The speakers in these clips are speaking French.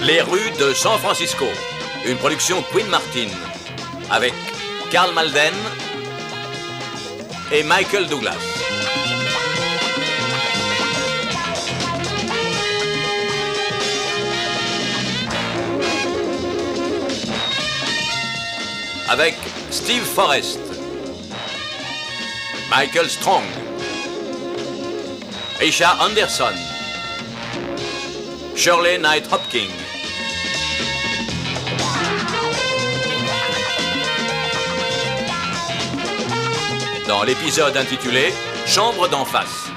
Les rues de San Francisco, une production Queen Martin, avec Karl Malden et Michael Douglas. Avec Steve Forrest, Michael Strong, Isha Anderson, Shirley Knight Hopkins. Dans l'épisode intitulé Chambre d'en face.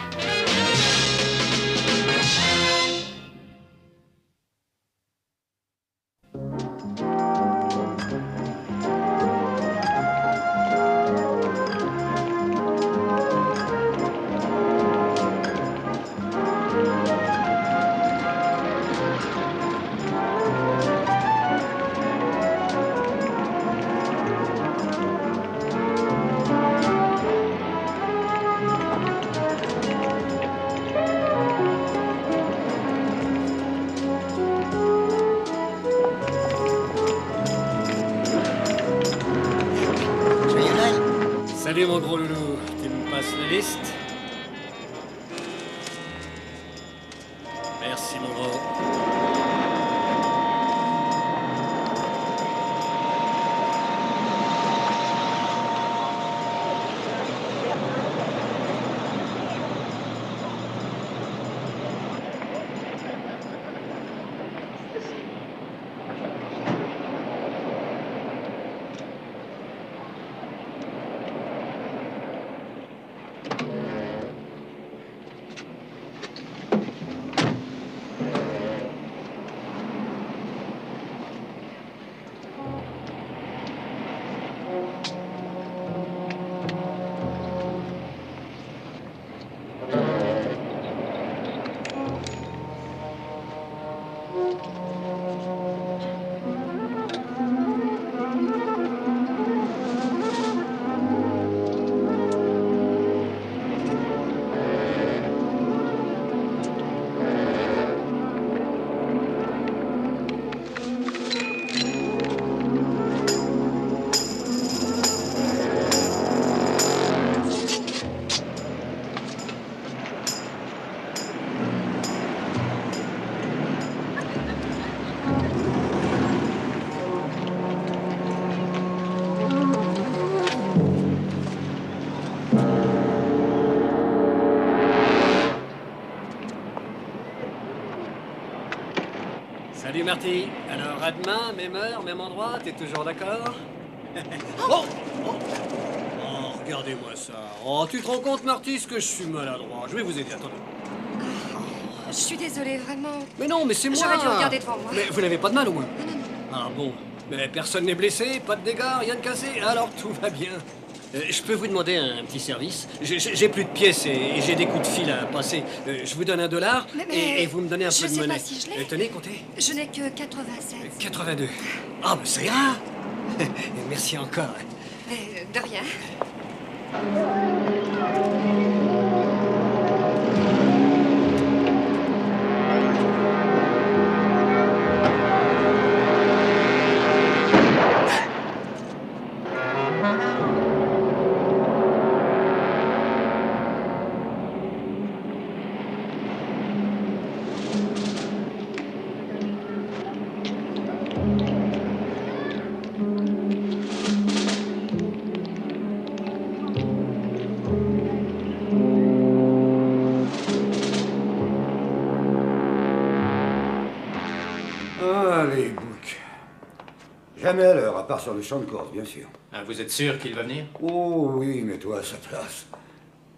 Salut mon gros loulou, tu me passes la liste? Merci mon gros. Salut Marty. Alors à demain, même heure, même endroit, t'es toujours d'accord? Oh, regardez-moi ça. Oh, tu te rends compte Marty, ce que je suis maladroit. Je vais vous aider, attendez. Je suis désolée, vraiment. Mais non, mais c'est moi. J'aurais dû regarder devant moi. Mais vous n'avez pas de mal au moins? Non. Ah bon. Mais personne n'est blessé, pas de dégâts, rien de cassé, alors tout va bien. Je peux vous demander un petit service? J'ai plus de pièces et j'ai des coups de fil à passer. Je vous donne $1 et vous me donnez un peu de monnaie. Je sais pas si je l'ai. Tenez, comptez. Je n'ai que 87. 82. Ah, mais ça ira. Merci encore. De rien. Ah, les boucs. Jamais à l'heure, à part sur le champ de course, bien sûr. Ah, vous êtes sûr qu'il va venir? Oh oui, mets-toi à sa place.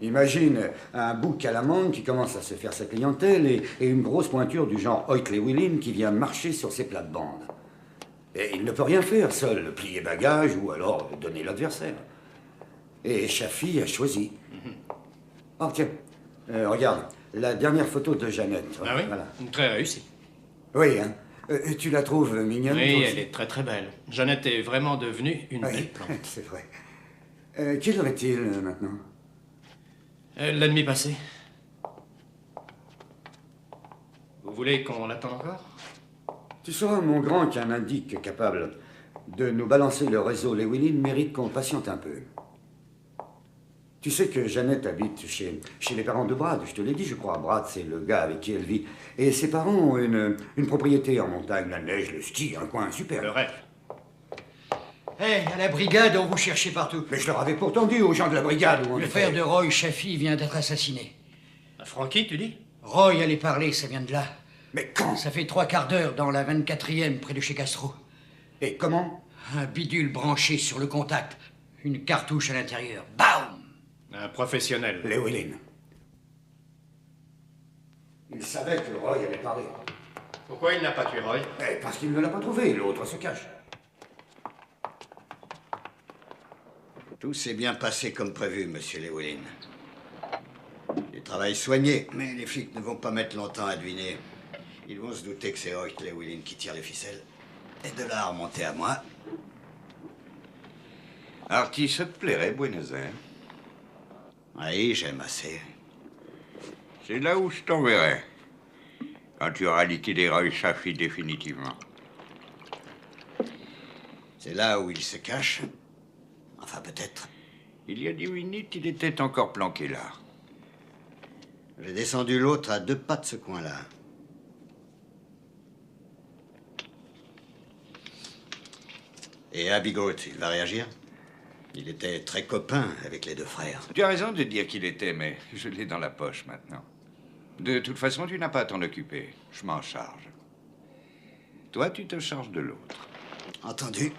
Imagine un bouc à l'amande qui commence à se faire sa clientèle et une grosse pointure du genre Oikley-Willing qui vient marcher sur ses plates-bandes. Et il ne peut rien faire seul, plier bagage ou alors donner l'adversaire. Et Chaffee a choisi. Oh tiens, regarde, la dernière photo de Jeannette. Ah oui? Voilà. Très réussi. Oui, hein. Tu la trouves mignonne? Oui, toi elle aussi est très très belle. Jeannette est vraiment devenue une Oui, belle plante. c'est vrai. Quelle heure est-il maintenant? La nuit passée. Vous voulez qu'on l'attende encore? Tu sauras, mon grand, qu'un indique capable de nous balancer le réseau Llewellyn mérite qu'on patiente un peu. Tu sais que Jeannette habite chez les parents de Brad, je te l'ai dit, je crois. Brad, c'est le gars avec qui elle vit. Et ses parents ont une propriété en montagne, la neige, le ski, un coin super. Le rêve. Hé, à la brigade, on vous cherchait partout. Mais je leur avais pourtant dit aux gens de la brigade où on Le était. frère de Roy Chaffee vient d'être assassiné. Frankie, tu dis? Roy allait parler, ça vient de là. Mais quand? Ça fait 3/4 d'heure dans la 24e, près de chez Castro. Et comment? Un bidule branché sur le contact. Une cartouche à l'intérieur. Bam! Un professionnel. Llewellyn. Il savait que Roy allait parler. Pourquoi il n'a pas tué Roy? Eh, parce qu'il ne l'a pas trouvé, l'autre se cache. Tout s'est bien passé comme prévu, monsieur Llewellyn. Du travail soigné, mais les flics ne vont pas mettre longtemps à deviner. Ils vont se douter que c'est Hoyt Llewellyn qui tire les ficelles. Et de là à remonter à moi. Artie, ça te plairait, Buenos Aires? Oui, j'aime assez. C'est là où je t'enverrai. Quand tu auras liquidé Roy Chaffee définitivement. C'est là où il se cache. Enfin, peut-être. Il y a 10 minutes, il était encore planqué là. J'ai descendu l'autre à 2 pas de ce coin-là. Et Abigail, il va réagir? Il était très copain avec les 2 frères. Tu as raison de dire qu'il était, mais je l'ai dans la poche maintenant. De toute façon, tu n'as pas à t'en occuper. Je m'en charge. Toi, tu te charges de l'autre. Entendu.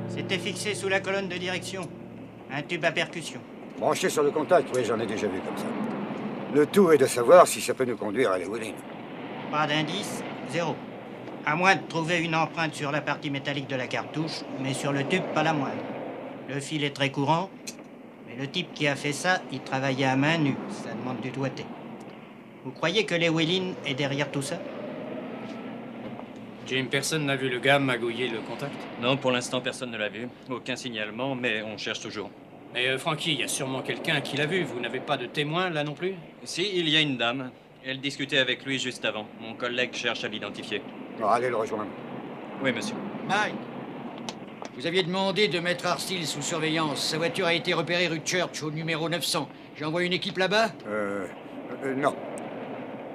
C'était fixé sous la colonne de direction. Un tube à percussion. Branché sur le contact, oui, j'en ai déjà vu comme ça. Le tout est de savoir si ça peut nous conduire à Llewellyn. Pas d'indice, 0. À moins de trouver une empreinte sur la partie métallique de la cartouche, mais sur le tube, pas la moindre. Le fil est très courant, mais le type qui a fait ça, il travaillait à main nue. Ça demande du doigté. Vous croyez que Llewellyn est derrière tout ça? Jim, personne n'a vu le gars magouiller le contact? Non, pour l'instant, personne ne l'a vu. Aucun signalement, mais on cherche toujours. Mais Frankie, il y a sûrement quelqu'un qui l'a vu. Vous n'avez pas de témoin, là non plus? Si, il y a une dame. Elle discutait avec lui juste avant. Mon collègue cherche à l'identifier. Bon, allez le rejoindre. Oui, monsieur. Mike, vous aviez demandé de mettre Arsteel sous surveillance. Sa voiture a été repérée rue Church, au numéro 900. J'envoie une équipe là-bas? Non.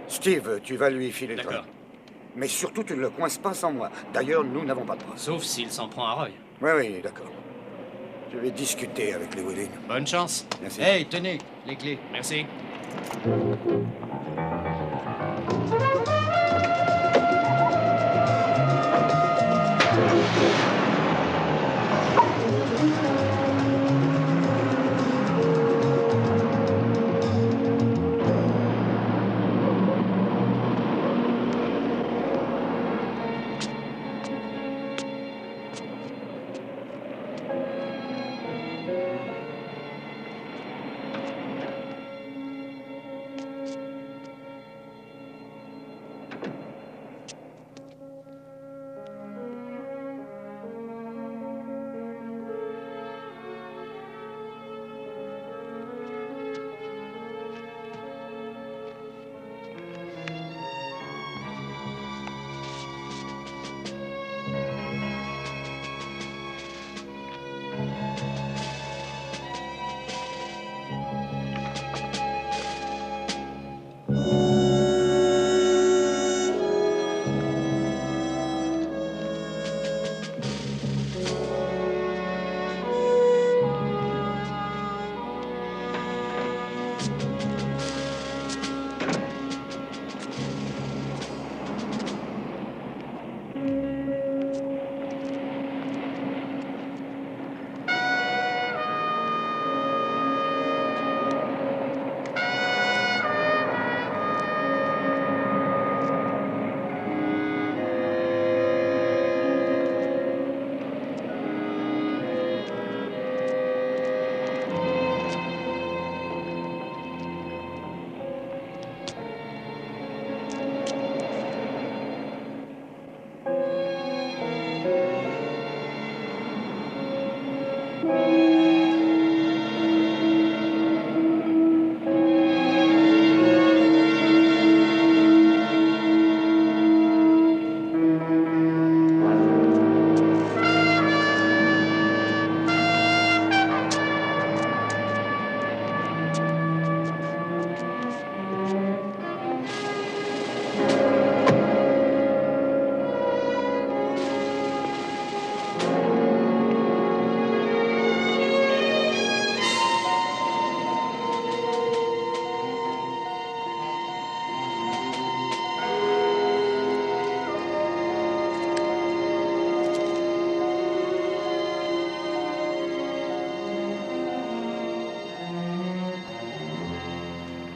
Steve, tu vas lui filer le train. D'accord. Mais surtout, tu ne le coinces pas sans moi. D'ailleurs, nous n'avons pas de preuves. Sauf s'il s'en prend à Roy. Oui, oui, d'accord. Je vais discuter avec Llewellyn. Bonne chance. Merci. Hey, tenez, les clés. Merci.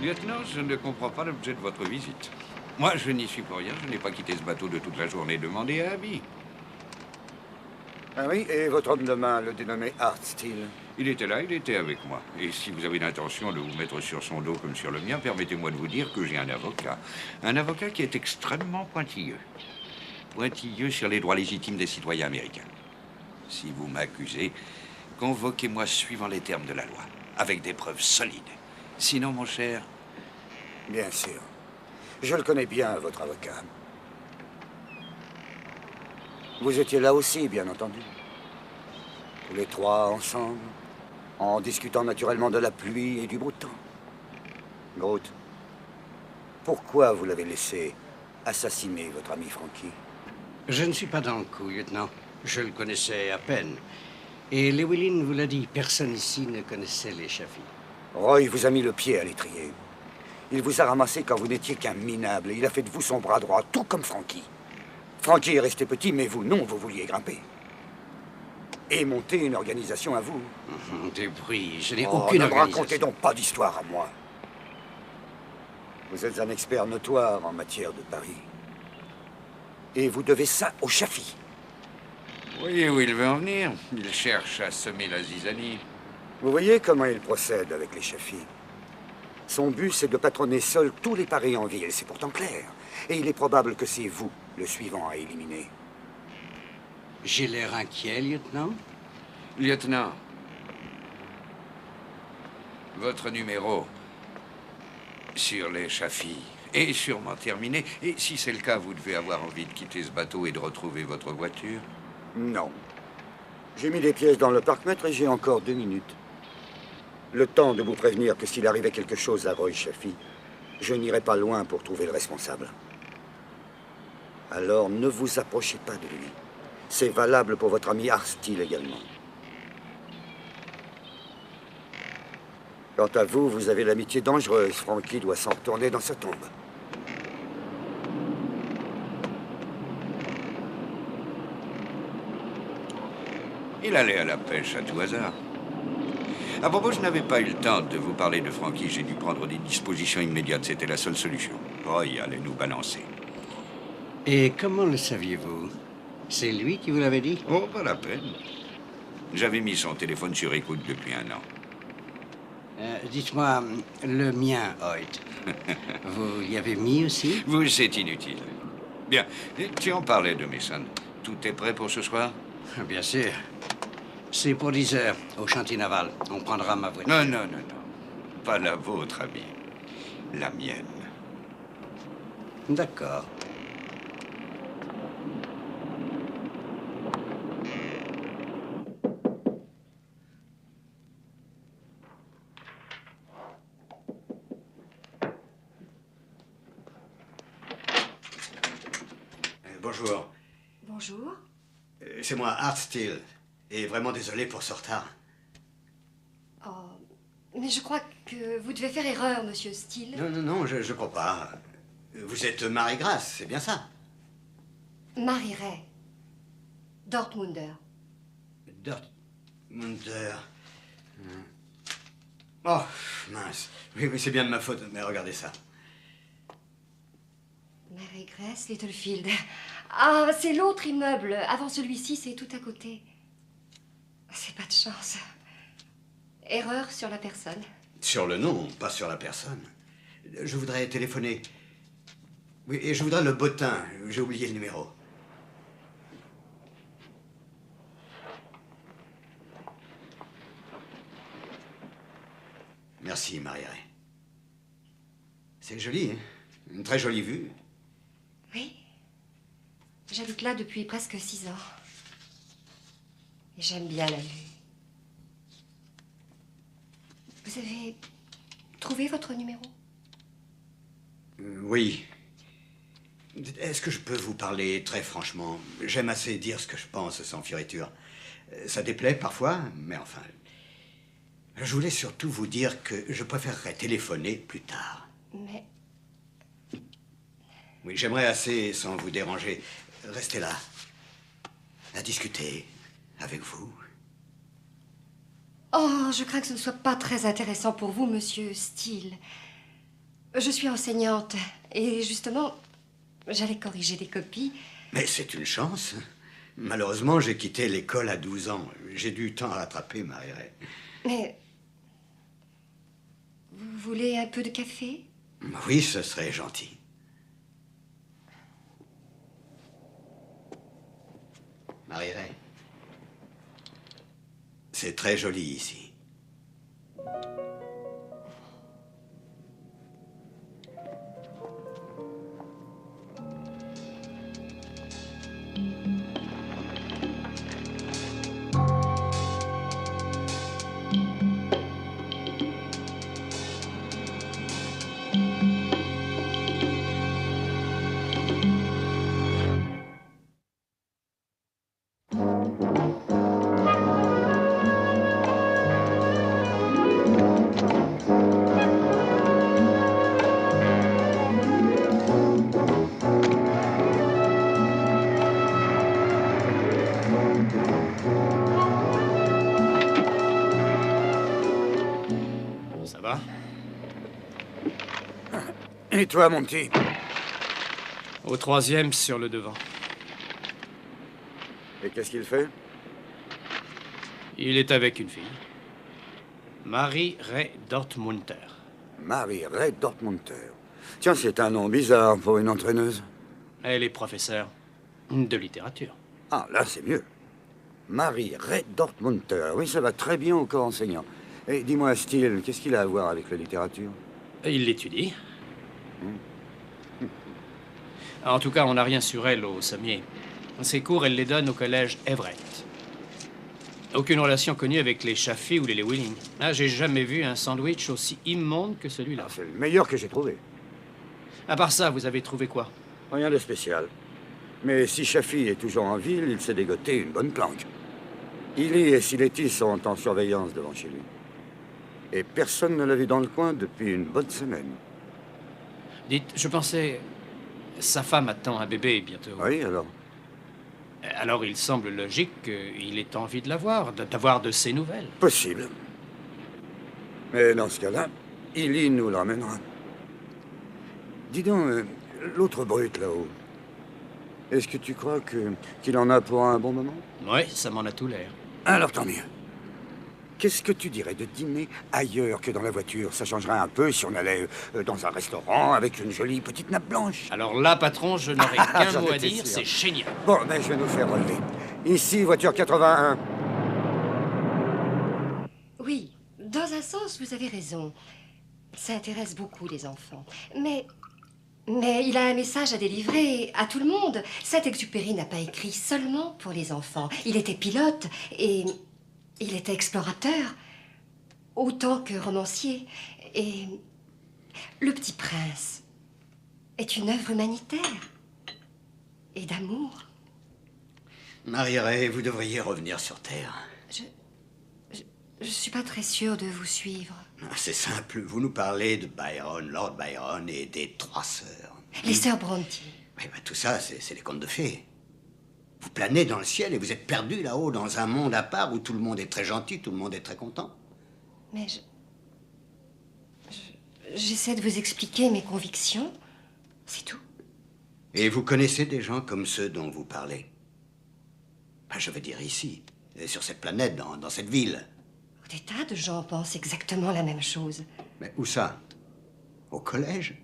Lieutenant, je ne comprends pas l'objet de votre visite. Moi, je n'y suis pour rien. Je n'ai pas quitté ce bateau de toute la journée. Demandez à Abby. Ah oui, et votre homme de main, le dénommé Art Steele? Il était là, il était avec moi. Et si vous avez l'intention de vous mettre sur son dos comme sur le mien, permettez-moi de vous dire que j'ai un avocat. Un avocat qui est extrêmement pointilleux. Pointilleux sur les droits légitimes des citoyens américains. Si vous m'accusez, convoquez-moi suivant les termes de la loi, avec des preuves solides. Sinon, mon cher... Bien sûr. Je le connais bien, votre avocat. Vous étiez là aussi, bien entendu. Tous les trois ensemble, en discutant naturellement de la pluie et du beau temps. Groot, pourquoi vous l'avez laissé assassiner votre ami Frankie? Je ne suis pas dans le coup, lieutenant. Je le connaissais à peine. Et Llewellyn vous l'a dit, personne ici ne connaissait les Chaffee. Roy vous a mis le pied à l'étrier. Il vous a ramassé quand vous n'étiez qu'un minable et il a fait de vous son bras droit, tout comme Frankie. Frankie est resté petit, mais vous, non, vous vouliez grimper. Et monter une organisation à vous. Des bruits, je n'ai Oh, aucune ne me organisation. racontez donc pas d'histoire à moi. Vous êtes un expert notoire en matière de paris. Et vous devez ça aux Chaffee. Voyez où il veut en venir. Il cherche à semer la zizanie. Vous voyez comment il procède avec les Chaffee. Son but, c'est de patronner seul tous les paris en ville, c'est pourtant clair. Et il est probable que c'est vous, le suivant à éliminer. J'ai l'air inquiet, lieutenant. Lieutenant, votre numéro sur les Chaffee est sûrement terminé. Et si c'est le cas, vous devez avoir envie de quitter ce bateau et de retrouver votre voiture. Non. J'ai mis des pièces dans le parc-mètre et j'ai encore 2 minutes. Le temps de vous prévenir que s'il arrivait quelque chose à Roy Chaffee, je n'irai pas loin pour trouver le responsable. Alors ne vous approchez pas de lui. C'est valable pour votre ami Art Steele également. Quant à vous, vous avez l'amitié dangereuse. Frankie doit s'en retourner dans sa tombe. Il allait à la pêche à tout hasard. À propos, je n'avais pas eu le temps de vous parler de Frankie. J'ai dû prendre des dispositions immédiates. C'était la seule solution. Roy allait nous balancer. Et comment le saviez-vous? C'est lui qui vous l'avait dit? Oh, pas la peine. J'avais mis son téléphone sur écoute depuis 1 an. Dites-moi, le mien, Hoyt. Vous l'y avez mis aussi? Vous, c'est inutile. Bien, tu en parlais de Mason. Tout est prêt pour ce soir? Bien sûr. C'est pour 10 heures, au chantier naval. On prendra ma voiture. Non, non, non, non. Pas la vôtre, ami. La mienne. D'accord. Bonjour. Bonjour. C'est moi, Art Steele. Et vraiment désolé pour ce retard. Oh, mais je crois que vous devez faire erreur, monsieur Steele. Non, non, non, je crois pas. Vous êtes Marie-Grace, c'est bien ça? Marie Ray. Dortmunder. Dortmunder. Oh, mince. Oui, oui, c'est bien de ma faute, mais regardez ça. Mary Grace, Littlefield. Ah, c'est l'autre immeuble. Avant celui-ci, c'est tout à côté. C'est pas de chance. Erreur sur la personne. Sur le nom, pas sur la personne. Je voudrais téléphoner. Oui, et je voudrais le bottin. J'ai oublié le numéro. Merci, Marie-Ray. C'est joli, hein? Une très jolie vue. Oui. J'habite là depuis presque 6 ans. Et j'aime bien la vue. Vous avez trouvé votre numéro? Oui. Est-ce que je peux vous parler très franchement? J'aime assez dire ce que je pense sans fioriture. Ça déplaît parfois, mais enfin... Je voulais surtout vous dire que je préférerais téléphoner plus tard. Mais... Oui, j'aimerais assez, sans vous déranger, rester là, à discuter avec vous. Oh, je crains que ce ne soit pas très intéressant pour vous, monsieur Steele. Je suis enseignante. Et justement, j'allais corriger des copies. Mais c'est une chance. Malheureusement, j'ai quitté l'école à 12 ans. J'ai du temps à rattraper, Marie-Ray. Mais... Vous voulez un peu de café? Oui, ce serait gentil. Marie-Ray, c'est très joli ici. Ça va? Et toi, mon petit? Au 3e, sur le devant. Et qu'est-ce qu'il fait? Il est avec une fille. Marie-Ray Dortmunter. Marie-Ray Dortmunter. Tiens, c'est un nom bizarre pour une entraîneuse. Elle est professeure de littérature. Ah, là, c'est mieux. Marie-Ray Dortmunter. Oui, ça va très bien au corps enseignant. Et dis-moi, Steele, qu'est-ce qu'il a à voir avec la littérature? Il l'étudie. En tout cas, on n'a rien sur elle au sommier. Ses cours, elle les donne au collège Everett. Aucune relation connue avec les Chaffee ou les Lewilling. Ah, j'ai jamais vu un sandwich aussi immonde que celui-là. C'est le meilleur que j'ai trouvé. À part ça, vous avez trouvé quoi? Rien de spécial. Mais si Chaffee est toujours en ville, il s'est dégoté une bonne planque. Illy et Siletti sont en surveillance devant chez lui. Et personne ne l'a vu dans le coin depuis une bonne semaine. Dites, je pensais... Sa femme attend un bébé bientôt. Oui, alors? Alors il semble logique qu'il ait envie de la voir, d'avoir de ses nouvelles. Possible. Mais dans ce cas-là, Illy nous l'emmènera. Dis donc, l'autre brute là-haut, est-ce que tu crois qu'il en a pour un bon moment? Oui, ça m'en a tout l'air. Alors tant mieux. Qu'est-ce que tu dirais de dîner ailleurs que dans la voiture? Ça changerait un peu si on allait dans un restaurant avec une jolie petite nappe blanche. Alors là, patron, je n'aurai qu'un J'en mot à étais dire, sûr. c'est génial. Bon, ben je vais nous faire relever. Ici, voiture 81. Oui, dans un sens, vous avez raison. Ça intéresse beaucoup les enfants. Mais il a un message à délivrer à tout le monde. Saint-Exupéry n'a pas écrit seulement pour les enfants. Il était pilote et il était explorateur, autant que romancier. Et Le Petit Prince est une œuvre humanitaire et d'amour. Marie-Ray, vous devriez revenir sur Terre. Je suis pas très sûre de vous suivre. C'est simple, vous nous parlez de Byron, Lord Byron et des 3 sœurs. Les sœurs Brontë. Oui, ben, tout ça, c'est des contes de fées. Vous planez dans le ciel et vous êtes perdu là-haut dans un monde à part où tout le monde est très gentil, tout le monde est très content. Mais j'essaie de vous expliquer mes convictions. C'est tout. Et vous connaissez des gens comme ceux dont vous parlez? Ben, je veux dire ici, sur cette planète, dans cette ville. Des tas de gens pensent exactement la même chose. Mais où ça? Au collège?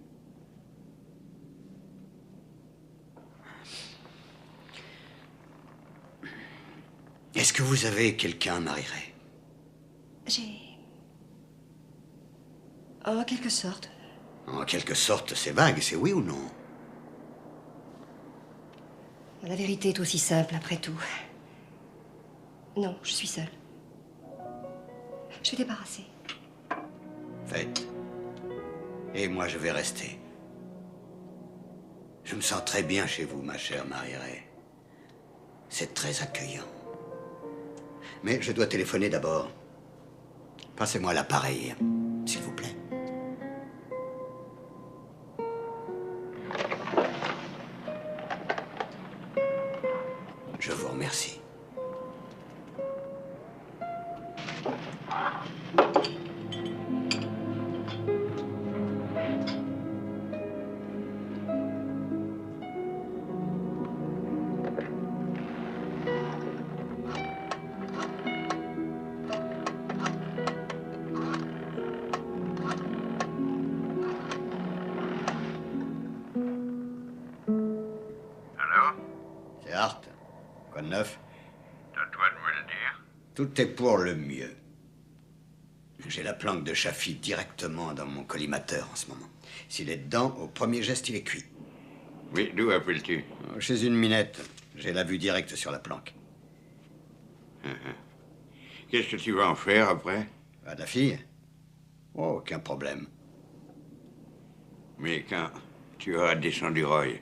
Est-ce que vous avez quelqu'un, Marie-Ray? En quelque sorte. En quelque sorte, c'est vague, c'est oui ou non? La vérité est aussi simple, après tout. Non, je suis seule. Je vais débarrasser. Faites. Et moi, je vais rester. Je me sens très bien chez vous, ma chère Marie-Ray. C'est très accueillant. Mais je dois téléphoner d'abord. Passez-moi l'appareil, s'il vous plaît. Je vous remercie. Hart, quoi de neuf? C'est à toi de me le dire. Tout est pour le mieux. J'ai la planque de Chaffee directement dans mon collimateur en ce moment. S'il est dedans, au premier geste, il est cuit. Oui, d'où appelles-tu? Chez une minette. J'ai la vue directe sur la planque. Qu'est-ce que tu vas en faire après? À ta fille? Oh, aucun problème. Mais quand tu auras descendu Roy,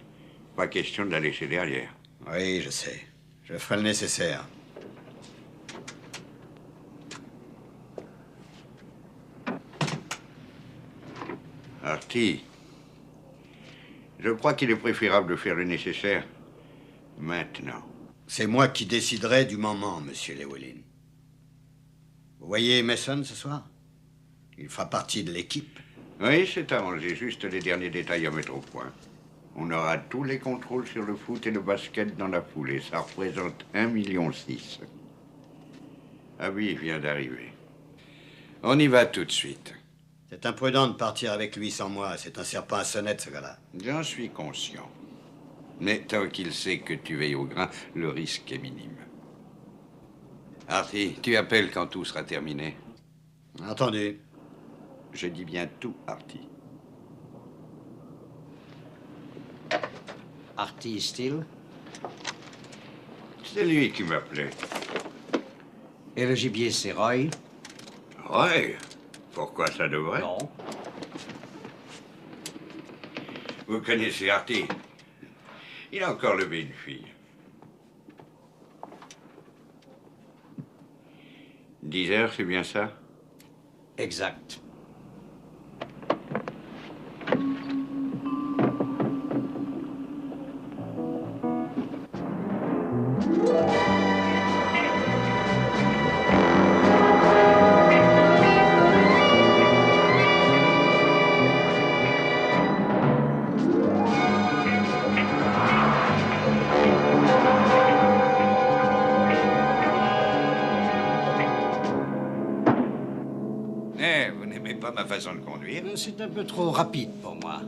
pas question de la laisser derrière. Oui, je sais. Je ferai le nécessaire. Artie, je crois qu'il est préférable de faire le nécessaire maintenant. C'est moi qui déciderai du moment, monsieur Llewellyn. Vous voyez Mason ce soir? Il fera partie de l'équipe. Oui, c'est arrangé. Juste les derniers détails à mettre au point. On aura tous les contrôles sur le foot et le basket dans la foulée. Ça représente 1,6 million. Abby vient d'arriver. On y va tout de suite. C'est imprudent de partir avec lui sans moi. C'est un serpent à sonnette, ce gars-là. J'en suis conscient. Mais tant qu'il sait que tu veilles au grain, le risque est minime. Artie, tu appelles quand tout sera terminé. Entendu. Je dis bien tout, Artie. Artie Steele. C'est lui qui m'appelait. Et le gibier, c'est Roy. Roy? Pourquoi ça devrait? Non. Vous connaissez Artie? Il a encore levé une fille. 10 heures, c'est bien ça? Exact. Vous n'aimez pas ma façon de conduire? C'est un peu trop rapide pour moi.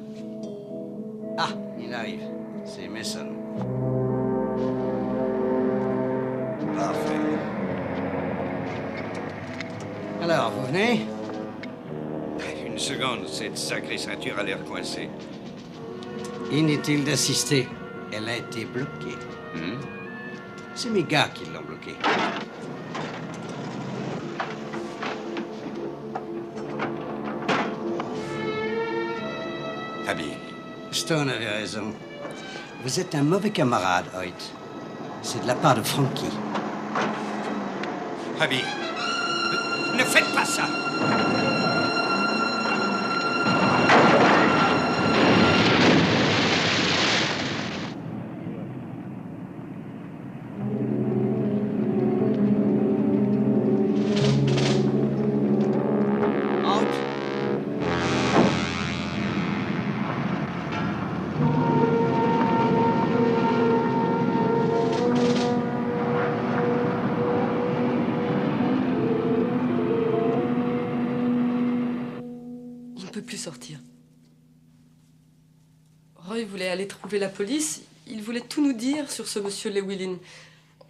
Ah, il arrive. C'est Mason. Parfait. Alors, vous venez? Une seconde, cette sacrée ceinture a l'air coincée. Inutile d'assister. Elle a été bloquée. C'est mes gars qui l'ont bloquée. Abby. Stone avait raison. Vous êtes un mauvais camarade, Hoyt. C'est de la part de Frankie. Abby, ne faites pas ça! Plus sortir. Roy voulait aller trouver la police. Il voulait tout nous dire sur ce monsieur Llewellyn,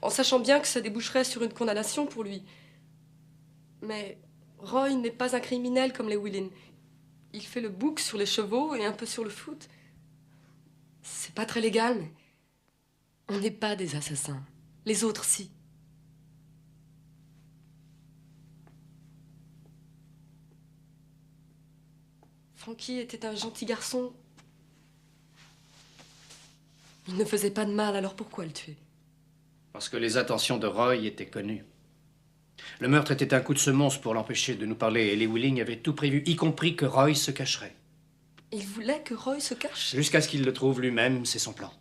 en sachant bien que ça déboucherait sur une condamnation pour lui. Mais Roy n'est pas un criminel comme Llewellyn. Il fait le bouc sur les chevaux et un peu sur le foot. C'est pas très légal, mais on n'est pas des assassins. Les autres, si. Frankie était un gentil garçon. Il ne faisait pas de mal, alors pourquoi le tuer? Parce que les intentions de Roy étaient connues. Le meurtre était un coup de semonce pour l'empêcher de nous parler, et Llewellyn avait tout prévu, y compris que Roy se cacherait. Il voulait que Roy se cache? Jusqu'à ce qu'il le trouve lui-même, c'est son plan.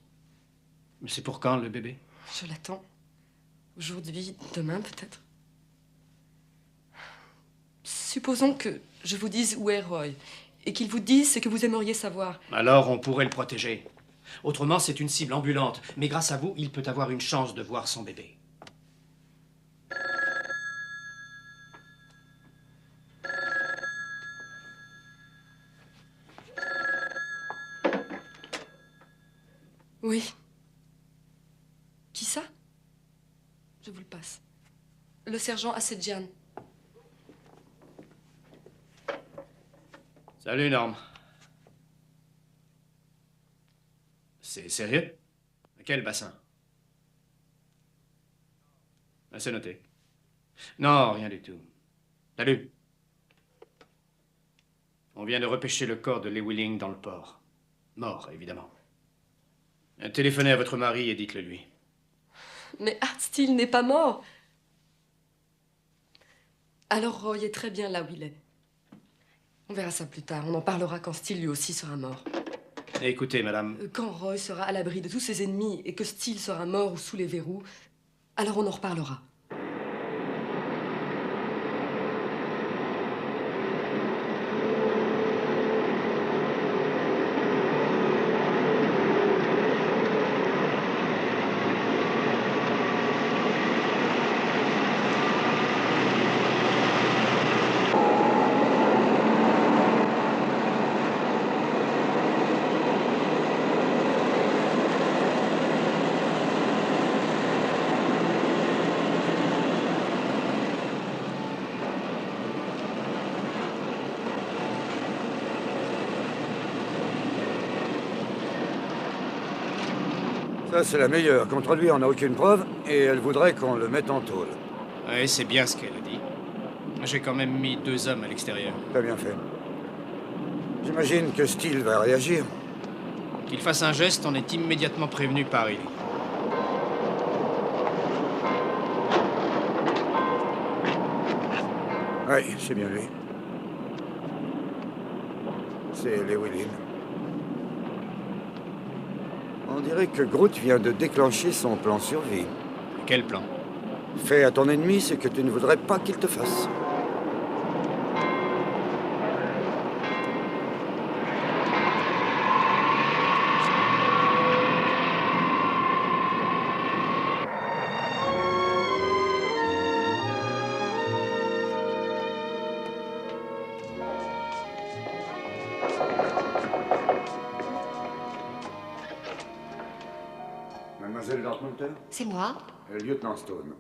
Mais c'est pour quand, le bébé? Je l'attends. Aujourd'hui, demain peut-être. Supposons que je vous dise où est Roy. Et qu'il vous dise ce que vous aimeriez savoir. Alors on pourrait le protéger. Autrement, c'est une cible ambulante. Mais grâce à vous, il peut avoir une chance de voir son bébé. Oui. Je vous le passe. Le sergent Assedjian. Salut, Norm. C'est sérieux? Quel bassin? Ah, c'est noté. Non, rien du tout. Salut. On vient de repêcher le corps de Llewellyn dans le port. Mort, évidemment. Téléphonez à votre mari et dites-le lui. Mais Art Steele n'est pas mort. Alors Roy est très bien là où il est. On verra ça plus tard. On en parlera quand Steele lui aussi sera mort. Écoutez, madame. Quand Roy sera à l'abri de tous ses ennemis et que Steele sera mort ou sous les verrous, alors on en reparlera. Ça, c'est la meilleure. Contre lui, on n'a aucune preuve, et elle voudrait qu'on le mette en tôle. Oui, c'est bien ce qu'elle a dit. J'ai quand même mis 2 hommes à l'extérieur. T'as bien fait. J'imagine que Steele va réagir. Qu'il fasse un geste, on est immédiatement prévenu par Riley. Oui, c'est bien lui. C'est Llewellyn. On dirait que Groot vient de déclencher son plan survie. Quel plan? Fais à ton ennemi ce que tu ne voudrais pas qu'il te fasse. Mademoiselle Dartmouth? C'est moi. Lieutenant Stone.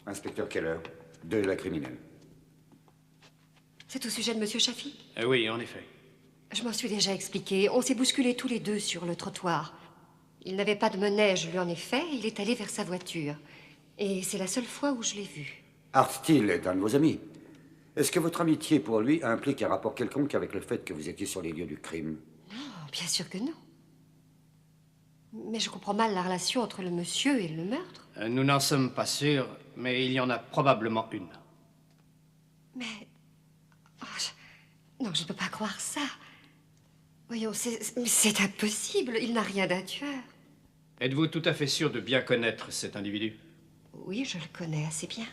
Inspecteur Keller, de la criminelle. C'est au sujet de Monsieur Chaffee? Oui, en effet. Je m'en suis déjà expliqué. On s'est bousculés tous les deux sur le trottoir. Il n'avait pas de monnaie, je lui en ai fait. Il est allé vers sa voiture. Et c'est la seule fois où je l'ai vu. Art Steele est un de vos amis. Est-ce que votre amitié pour lui implique un rapport quelconque avec le fait que vous étiez sur les lieux du crime? Non, bien sûr que non. Mais je comprends mal la relation entre le monsieur et le meurtre. Nous n'en sommes pas sûrs, mais il y en a probablement une. Mais... oh, non, je ne peux pas croire ça. Voyons, c'est impossible. Il n'a rien d'un tueur. Êtes-vous tout à fait sûr de bien connaître cet individu? Oui, je le connais assez bien.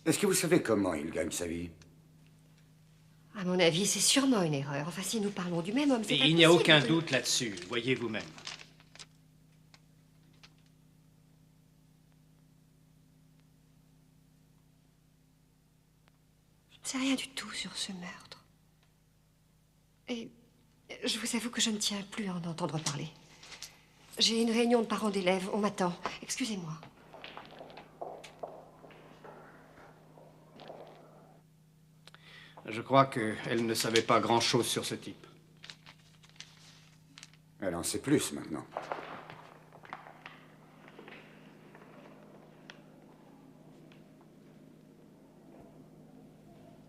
Est-ce que vous savez comment il gagne sa vie? À mon avis, c'est sûrement une erreur. Enfin, si nous parlons du même homme, c'est Il n'y a impossible. aucun doute là-dessus, voyez vous-même. Je ne sais rien du tout sur ce meurtre. Et je vous avoue que je ne tiens plus à en entendre parler. J'ai une réunion de parents d'élèves. On m'attend. Excusez-moi. Je crois qu'elle ne savait pas grand-chose sur ce type. Elle en sait plus maintenant.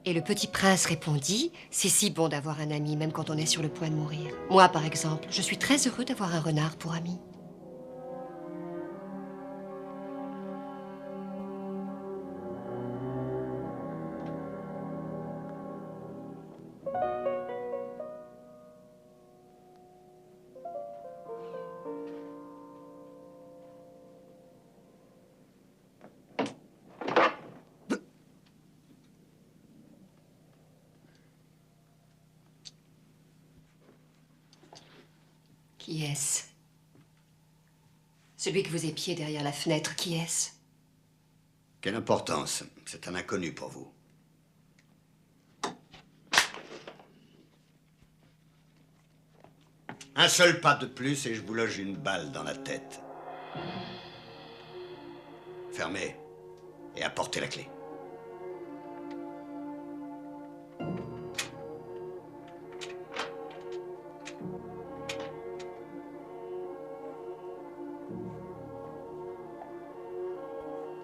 Et le petit prince répondit, « C'est si bon d'avoir un ami, même quand on est sur le point de mourir. Moi, par exemple, je suis très heureux d'avoir un renard pour ami. » Qui est-ce? Celui que vous épiez derrière la fenêtre, qui est-ce? Quelle importance? C'est un inconnu pour vous. Un seul pas de plus et je vous loge une balle dans la tête. Fermez. et apportez la clé.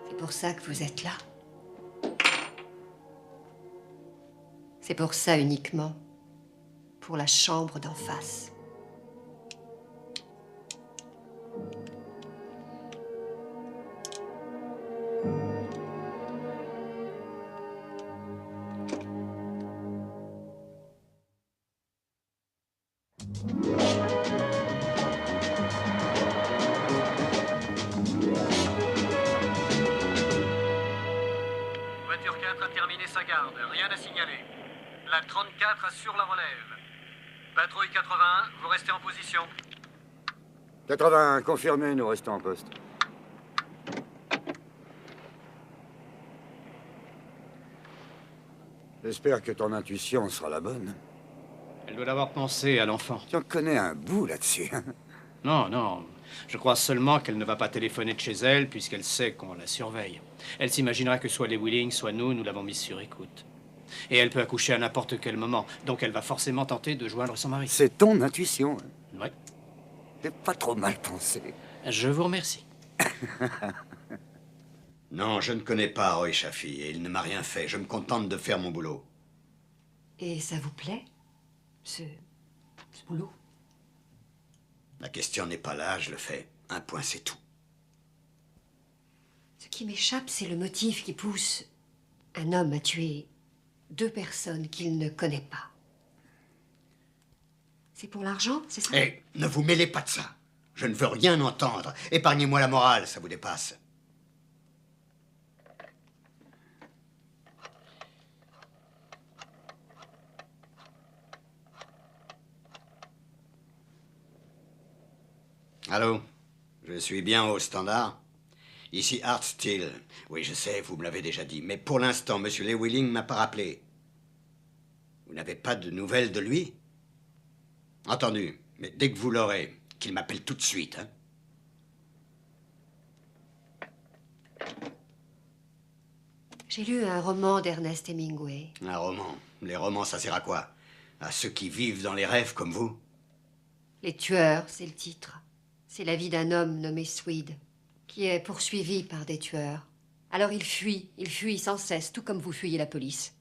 C'est pour ça que vous êtes là. C'est pour ça uniquement. Pour la chambre d'en face. Voiture 4 a terminé sa garde, rien à signaler. La 34 assure la relève. Patrouille 81, vous restez en position. 81, confirmé, nous restons en poste. J'espère que ton intuition sera la bonne. Elle doit avoir pensé à l'enfant. Tu en connais un bout là-dessus. Non, non. Je crois seulement qu'elle ne va pas téléphoner de chez elle, puisqu'elle sait qu'on la surveille. Elle s'imaginera que soit les Wheeling, soit nous l'avons mise sur écoute. Et elle peut accoucher à n'importe quel moment, donc elle va forcément tenter de joindre son mari. C'est ton intuition. Ouais. C'est pas trop mal pensé. Je vous remercie. Non, je ne connais pas Roy Chaffee et il ne m'a rien fait. Je me contente de faire mon boulot. Et ça vous plaît, ce boulot? La question n'est pas là, je le fais. Un point, c'est tout. Ce qui m'échappe, c'est le motif qui pousse un homme à tuer 2 personnes qu'il ne connaît pas. C'est pour l'argent, c'est ça? Hé, ne vous mêlez pas de ça. Je ne veux rien entendre. Épargnez-moi la morale, ça vous dépasse. Allô? Je suis bien au standard? Ici Art Steele. Oui, je sais, vous me l'avez déjà dit. Mais pour l'instant, Monsieur Lewilling ne m'a pas rappelé. Vous n'avez pas de nouvelles de lui? Entendu. Mais dès que vous l'aurez, qu'il m'appelle tout de suite, hein? J'ai lu un roman d'Ernest Hemingway. Un roman. Les romans, ça sert à quoi? À ceux qui vivent dans les rêves comme vous? Les tueurs, c'est le titre. C'est la vie d'un homme nommé Swede, qui est poursuivi par des tueurs. Alors il fuit sans cesse, tout comme vous fuyez la police.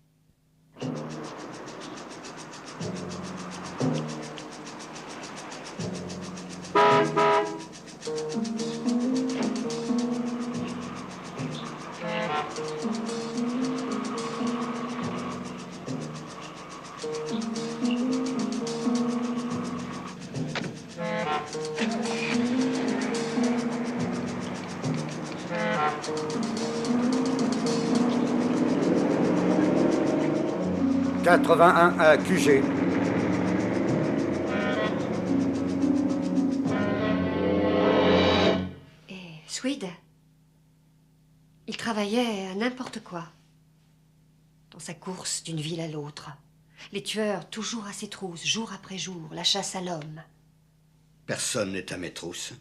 « 81 à QG. Et Swede, il travaillait à n'importe quoi. Dans sa course d'une ville à l'autre. Les tueurs toujours à ses trousses, jour après jour, la chasse à l'homme. Personne n'est à mes trousses.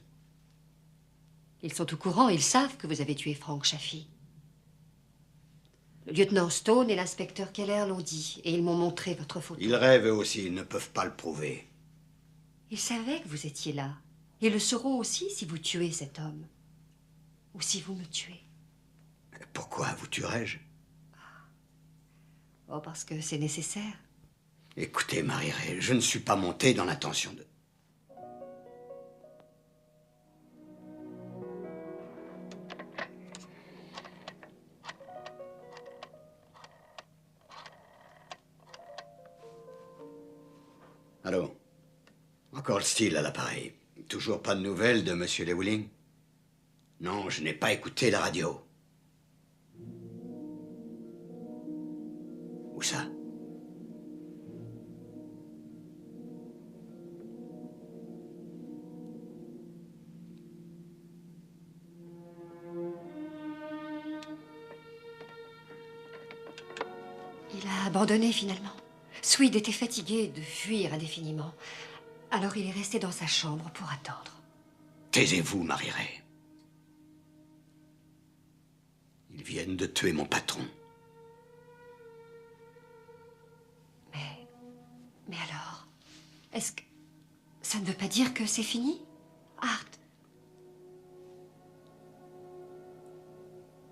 Ils sont au courant, ils savent que vous avez tué Frank Chaffee. Le lieutenant Stone et l'inspecteur Keller l'ont dit, et ils m'ont montré votre photo. Ils rêvent eux aussi, ils ne peuvent pas le prouver. Ils savaient que vous étiez là. Et le sauront aussi si vous tuez cet homme. Ou si vous me tuez. Pourquoi vous tuerais-je? Oh, parce que c'est nécessaire. Écoutez, Marie-Ray, je ne suis pas monté dans l'intention de... Allô? Encore le style à l'appareil. Toujours pas de nouvelles de Monsieur Lewilling? Non, je n'ai pas écouté la radio. Où ça? Il a abandonné finalement. Swede était fatigué de fuir indéfiniment. Alors il est resté dans sa chambre pour attendre. Taisez-vous, Marie-Ray. Ils viennent viennent de tuer mon patron. Mais alors, est-ce que ça ne veut pas dire que c'est fini, Art?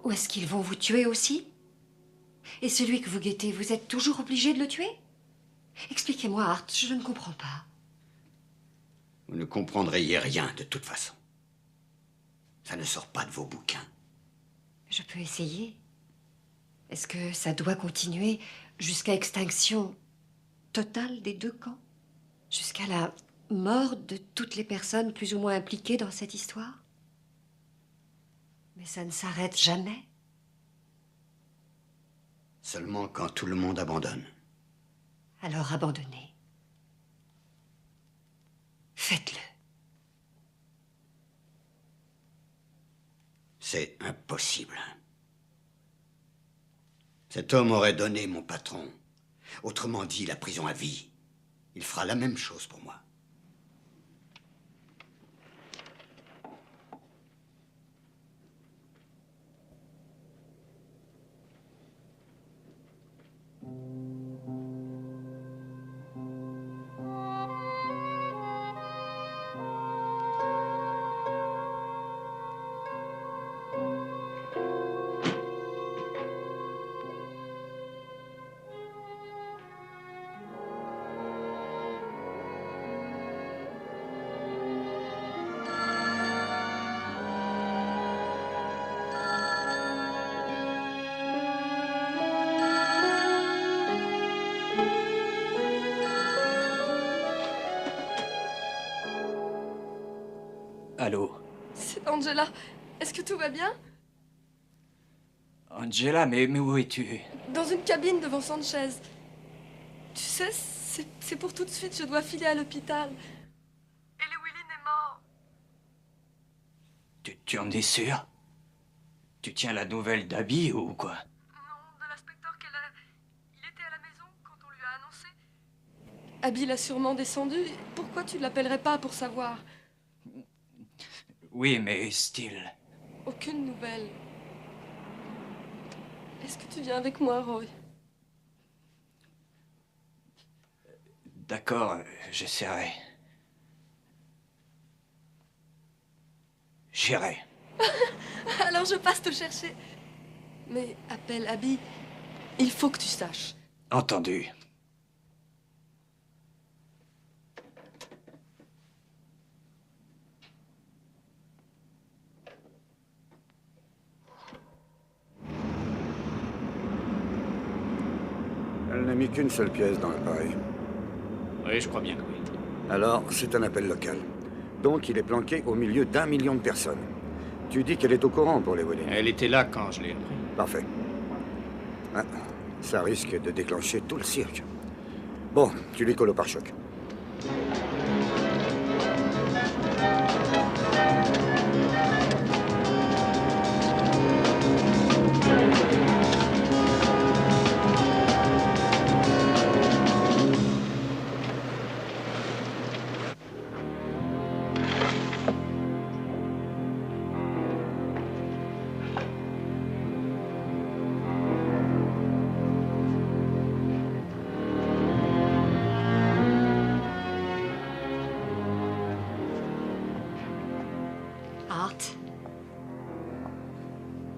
Ou est-ce qu'ils vont vous tuer aussi? Et celui que vous guettez, vous êtes toujours obligé de le tuer? Expliquez-moi, Art, je ne comprends pas. Vous ne comprendriez rien de toute façon. Ça ne sort pas de vos bouquins. Je peux essayer. Est-ce que ça doit continuer jusqu'à extinction totale des deux camps? Jusqu'à la mort de toutes les personnes plus ou moins impliquées dans cette histoire? Mais ça ne s'arrête jamais. Seulement quand tout le monde abandonne. Alors abandonnez. Faites-le. C'est impossible. Cet homme aurait donné mon patron. Autrement dit, la prison à vie. Il fera la même chose pour moi. Allô? C'est Angela. Est-ce que tout va bien? Angela, mais où es-tu? Dans une cabine devant Sanchez. Tu sais, c'est pour tout de suite, je dois filer à l'hôpital. Et Llewellyn est mort. Tu en es sûr? Tu tiens la nouvelle d'Abby ou quoi? Non, de l'inspecteur Keller. Il était à la maison quand on lui a annoncé. Abby l'a sûrement descendu. Pourquoi tu ne l'appellerais pas pour savoir? Oui, mais still. Aucune nouvelle. Est-ce que tu viens avec moi, Roy? D'accord, j'essaierai. J'irai. Alors je passe te chercher. Mais appelle Abby. Il faut que tu saches. Entendu. Elle n'a mis qu'une seule pièce dans l'appareil. Oui, je crois bien que oui. Alors, c'est un appel local. Donc, il est planqué au milieu d'1 million de personnes. Tu dis qu'elle est au courant pour les voler. Elle était là quand je l'ai appris. Parfait. Ah, ça risque de déclencher tout le cirque. Bon, tu lui colles au pare-choc.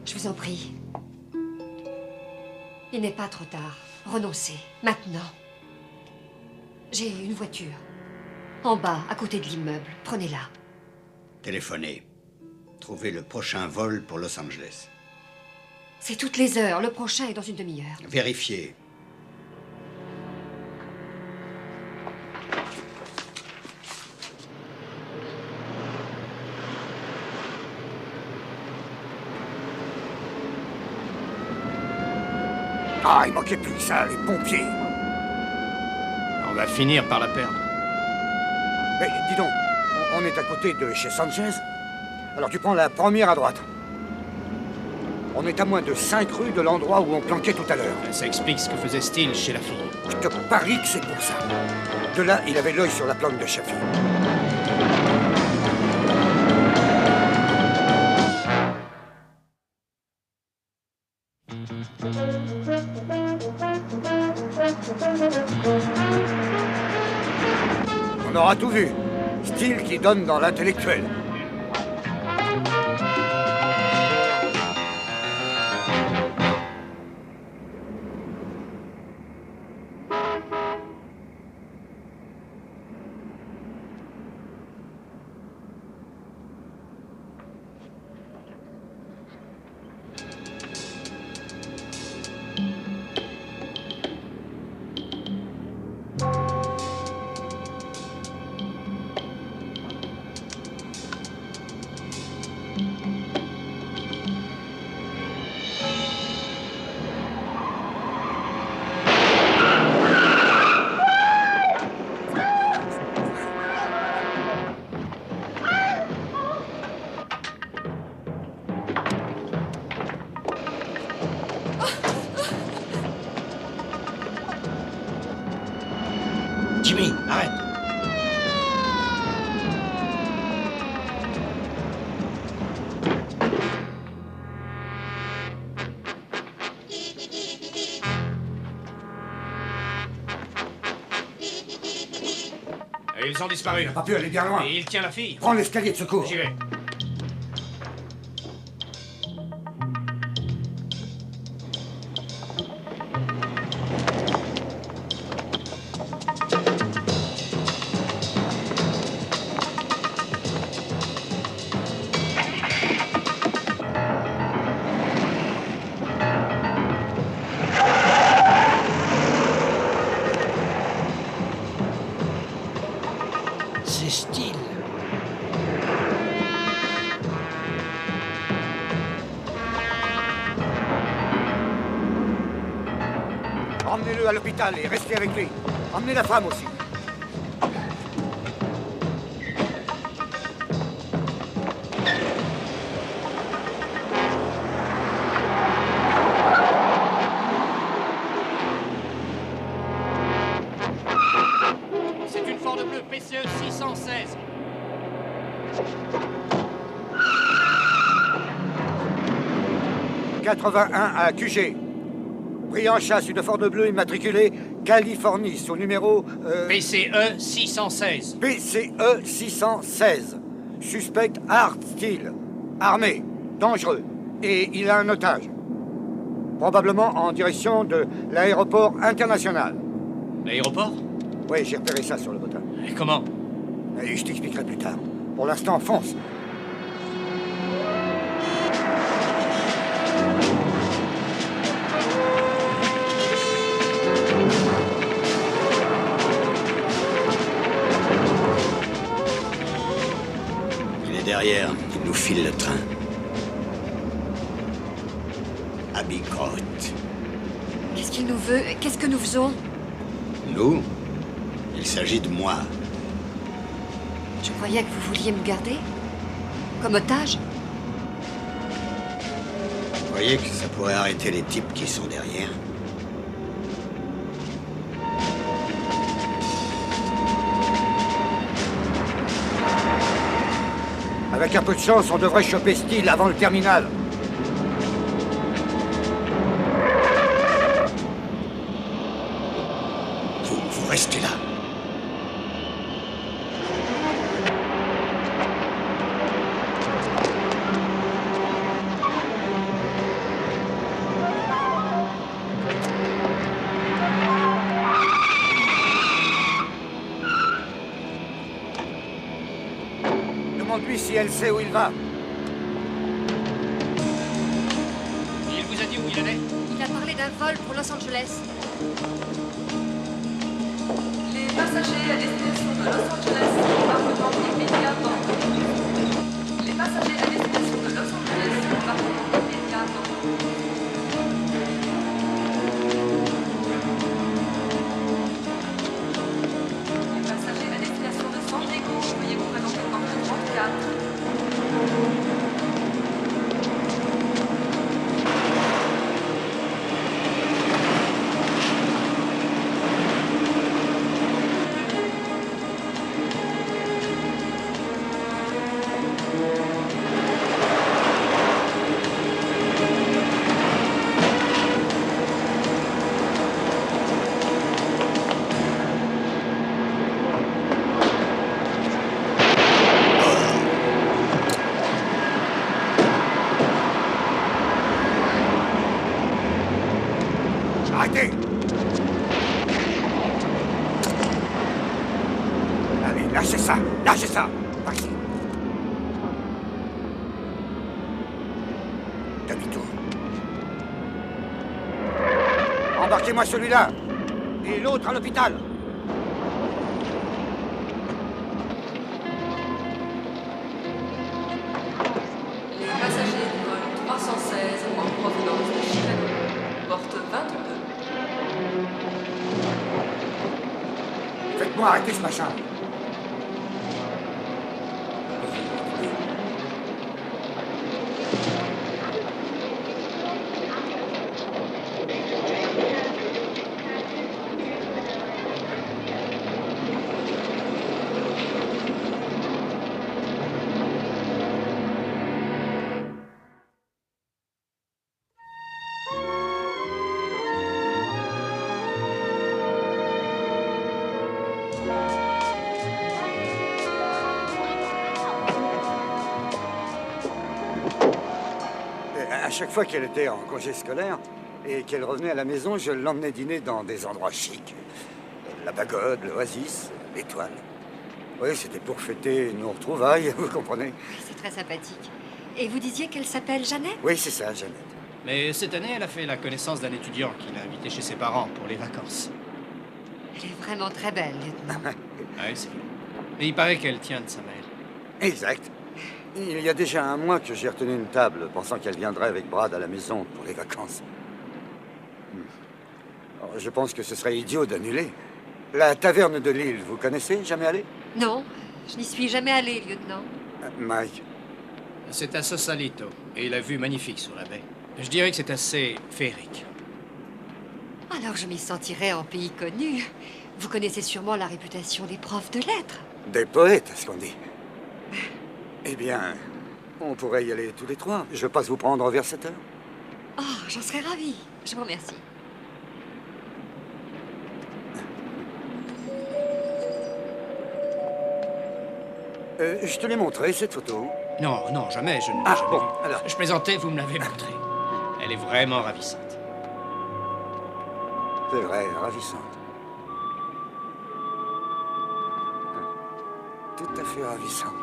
Je vous en prie. Il n'est pas trop tard. Renoncez. Maintenant. J'ai une voiture. En bas, à côté de l'immeuble. Prenez-la. Téléphonez. Trouvez le prochain vol pour Los Angeles. C'est toutes les heures. Le prochain est dans une demi-heure. Vérifiez. Ah, il manquait plus que ça, les pompiers. On va finir par la perdre. Mais dis donc, on est à côté de chez Sanchez. Alors tu prends la première à droite. On est à moins de 5 rues de l'endroit où on planquait tout à l'heure. Ça explique ce que faisait Steele chez la fille. Je te parie que c'est pour ça. De là, il avait l'œil sur la planque de Chaffee. aura tout vu. Steele qui donne dans l'intellectuel. Jimmy, arrête! Et ils ont disparu. Il n'a pas pu aller bien loin. Et il tient la fille. Prends l'escalier de secours. J'y vais. C'est Steele. Emmenez-le à l'hôpital et restez avec lui. Emmenez la femme aussi. C'est une Ford bleue PCE 616. « 81 à QG. Pris en chasse une Ford bleue immatriculée Californie, son numéro... PCE 616. PCE 616. Suspect Art Steele. Armé, dangereux. Et il a un otage. Probablement en direction de l'aéroport international. L'aéroport? Oui, j'ai repéré ça sur le bottin. Et comment? Et je t'expliquerai plus tard. Pour l'instant, fonce. Il est derrière. Il nous file le train. Abbey Court. Qu'est-ce qu'il nous veut? Qu'est-ce que nous faisons? Nous? Il s'agit de moi. Je croyais que vous vouliez me garder. Comme otage? Vous voyez que ça pourrait arrêter les types qui sont derrière? Avec un peu de chance, on devrait choper Steele avant le terminal. Vous restez là. Demande-lui si elle sait où il va. Il vous a dit où il allait? Il a parlé d'un vol pour Los Angeles. Les passagers à destination de Los Angeles embarquement immédiatement. Les passagers à destination de Los Angeles embarquement immédiatement. Les passagers à destination de San Diego, veuillez vous présenter au porte 34. arrêtez! Allez, lâchez ça! Lâchez ça! Par ici. Demi-tour. Embarquez-moi celui-là! Et l'autre à l'hôpital! Les passagers du vol 316 en provenance de Chicago, porte 22. Faites-moi arrêter ce machin! À chaque fois qu'elle était en congé scolaire et qu'elle revenait à la maison, je l'emmenais dîner dans des endroits chics. La Pagode, l'Oasis, l'Étoile. Oui, c'était pour fêter nos retrouvailles, vous comprenez? C'est très sympathique. Et vous disiez qu'elle s'appelle Jeannette? Oui, c'est ça, Jeannette. Mais cette année, elle a fait la connaissance d'un étudiant qui l'a invité chez ses parents pour les vacances. Elle est vraiment très belle, lieutenant. Ouais, c'est vrai. Mais il paraît qu'elle tient de sa mère. Exact. Il y a déjà un mois que j'ai retenu une table, pensant qu'elle viendrait avec Brad à la maison pour les vacances. Alors, je pense que ce serait idiot d'annuler. La taverne de l'île, vous connaissez? Jamais allé? Non, je n'y suis jamais allée, lieutenant. Mike. C'est à Sausalito, et la vue magnifique sur la baie. Je dirais que c'est assez féerique. Alors je m'y sentirais en pays connu. Vous connaissez sûrement la réputation des profs de lettres. Des poètes, ce qu'on dit. Eh bien, on pourrait y aller tous les trois. Je passe vous prendre vers 7 heures. Oh, j'en serais ravie. Je vous remercie. Je te l'ai montré, cette photo. Non, non, jamais, je ne l'ai Ah, jamais bon, vue. alors. Je plaisantais, vous me l'avez montrée. Elle est vraiment ravissante. C'est vrai, ravissante. Tout à fait ravissante.